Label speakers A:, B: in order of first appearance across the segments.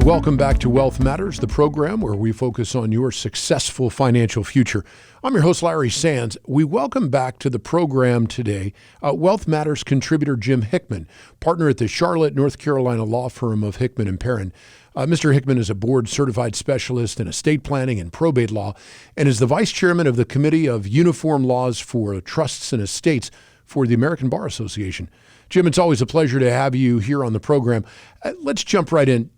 A: Welcome back to Wealth Matters, the program where we focus on your successful financial future. I'm your host, Larry Sands. We welcome back to the program today Wealth Matters contributor Jim Hickmon, partner at the Charlotte, North Carolina law firm of Hickmon and Perrin. Mr. Hickmon is a board-certified specialist in estate planning and probate law and is the vice chairman of the Committee of Uniform Laws for Trusts and Estates for the American Bar Association. Jim, it's always a pleasure to have you here on the program. Let's jump right in.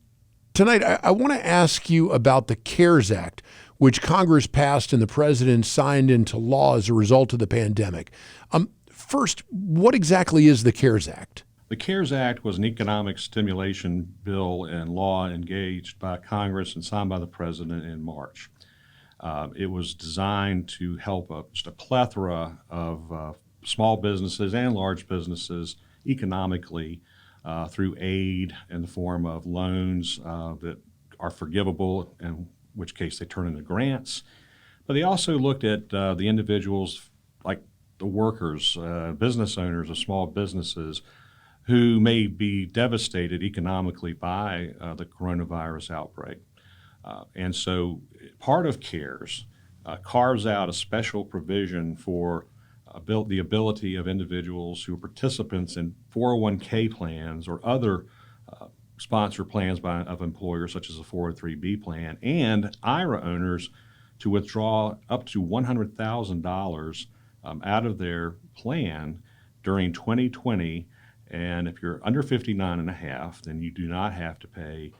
A: Tonight, I want to ask you about the CARES Act, which Congress passed and the president signed into law as a result of the pandemic. First, what exactly is the CARES Act?
B: The CARES Act was an economic stimulation bill and law engaged by Congress and signed by the president in March. It was designed to help just a plethora of small businesses and large businesses economically through aid in the form of loans that are forgivable, in which case they turn into grants. But they also looked at the individuals, like the workers, business owners of small businesses who may be devastated economically by the coronavirus outbreak. And so part of CARES carves out a special provision for the ability of individuals who are participants in 401k plans or other sponsor plans of employers, such as a 403b plan, and IRA owners to withdraw up to $100,000 out of their plan during 2020. And if you're under 59 and a half, then you do not have to pay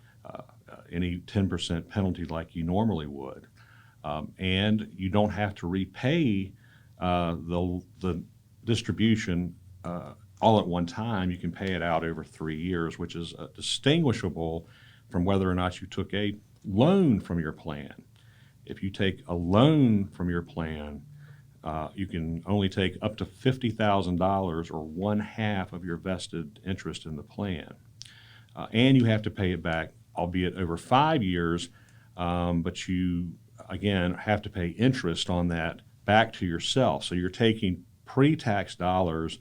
B: any 10% penalty like you normally would. And you don't have to repay the distribution all at one time. You can pay it out over 3 years, which is distinguishable from whether or not you took a loan from your plan. If you take a loan from your plan, you can only take up to $50,000 or 1/2 of your vested interest in the plan. And you have to pay it back, albeit over 5 years, but you, again, have to pay interest on that back to yourself. So you're taking pre-tax dollars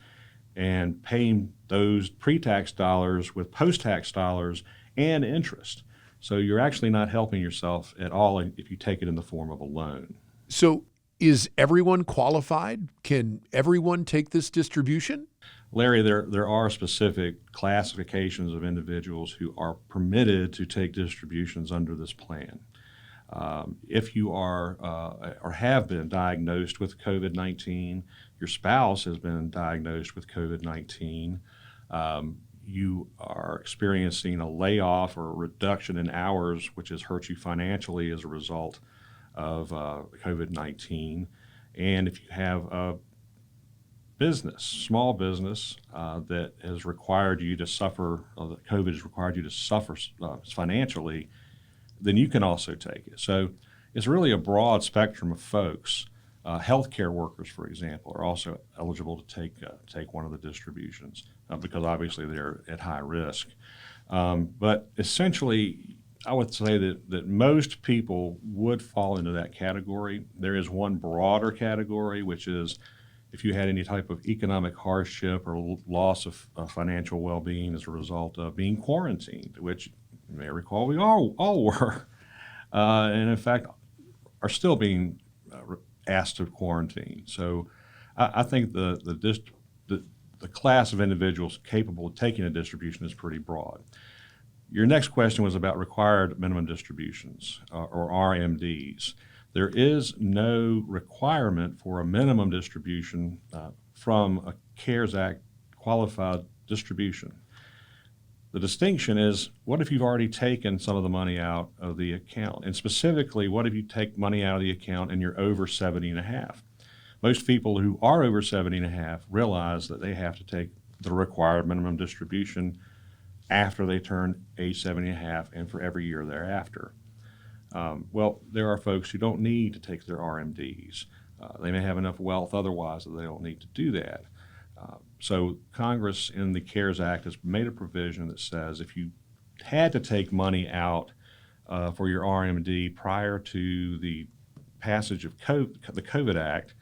B: and paying those pre-tax dollars with post-tax dollars and interest. So you're actually not helping yourself at all if you take it in the form of a loan.
A: So is everyone qualified? Can everyone take this distribution?
B: Larry, there are specific classifications of individuals who are permitted to take distributions under this plan. If you are or have been diagnosed with COVID-19, your spouse has been diagnosed with COVID-19, you are experiencing a layoff or a reduction in hours, which has hurt you financially as a result of COVID-19, and if you have a business, small business that has required you to suffer, COVID has required you to suffer financially, then you can also take it. So it's really a broad spectrum of folks. Healthcare workers, for example, are also eligible to take one of the distributions because obviously they're at high risk. But essentially, I would say that most people would fall into that category. There is one broader category, which is if you had any type of economic hardship or loss of financial well-being as a result of being quarantined, which you may recall we all were, and in fact are still being asked to quarantine. So I think the class of individuals capable of taking a distribution is pretty broad. Your next question was about required minimum distributions, or RMDs. There is no requirement for a minimum distribution from a CARES Act qualified distribution. The distinction is, what if you've already taken some of the money out of the account? And specifically, what if you take money out of the account and you're over 70 and a half? Most people who are over 70 and a half realize that they have to take the required minimum distribution after they turn age 70 and a half and for every year thereafter. Well, there are folks who don't need to take their RMDs. They may have enough wealth otherwise that they don't need to do that. So Congress in the CARES Act has made a provision that says if you had to take money out for your RMD prior to the passage of the COVID Act,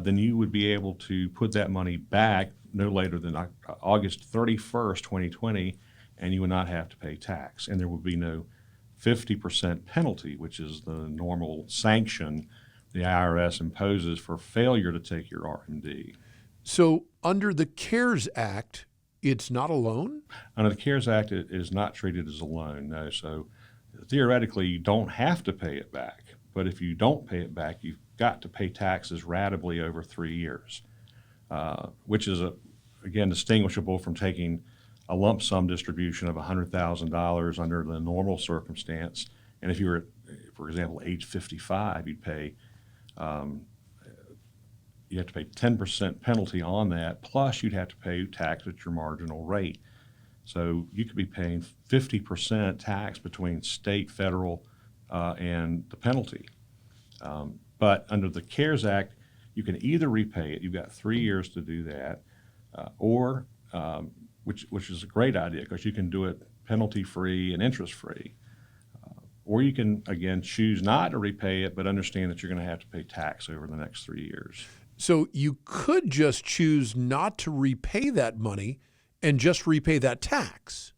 B: then you would be able to put that money back no later than August 31st, 2020, and you would not have to pay tax. And there would be no 50% penalty, which is the normal sanction the IRS imposes for failure to take your RMD.
A: So under the CARES Act, it's not a loan?
B: Under the CARES Act, it is not treated as a loan, no. So theoretically, you don't have to pay it back. But if you don't pay it back, you've got to pay taxes ratably over 3 years, which is, again, distinguishable from taking a lump sum distribution of $100,000 under the normal circumstance. And if you were, for example, age 55, you have to pay 10% penalty on that, plus you'd have to pay tax at your marginal rate. So you could be paying 50% tax between state, federal, and the penalty. But under the CARES Act, you can either repay it, you've got 3 years to do that, or which is a great idea because you can do it penalty-free and interest-free. Or you can, again, choose not to repay it, but understand that you're going to have to pay tax over the next 3 years.
A: So you could just choose not to repay that money and just repay that tax.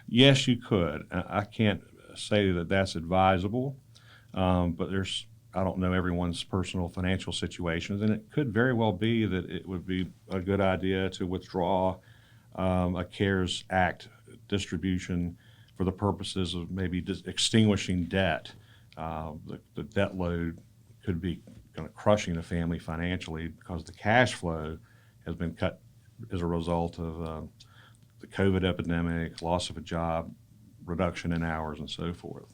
B: Yes, you could. I can't say that that's advisable, but I don't know everyone's personal financial situations, and it could very well be that it would be a good idea to withdraw a CARES Act distribution for the purposes of maybe just extinguishing debt. The debt load could be kind of crushing the family financially because the cash flow has been cut as a result of the COVID epidemic, loss of a job, reduction in hours, and so forth.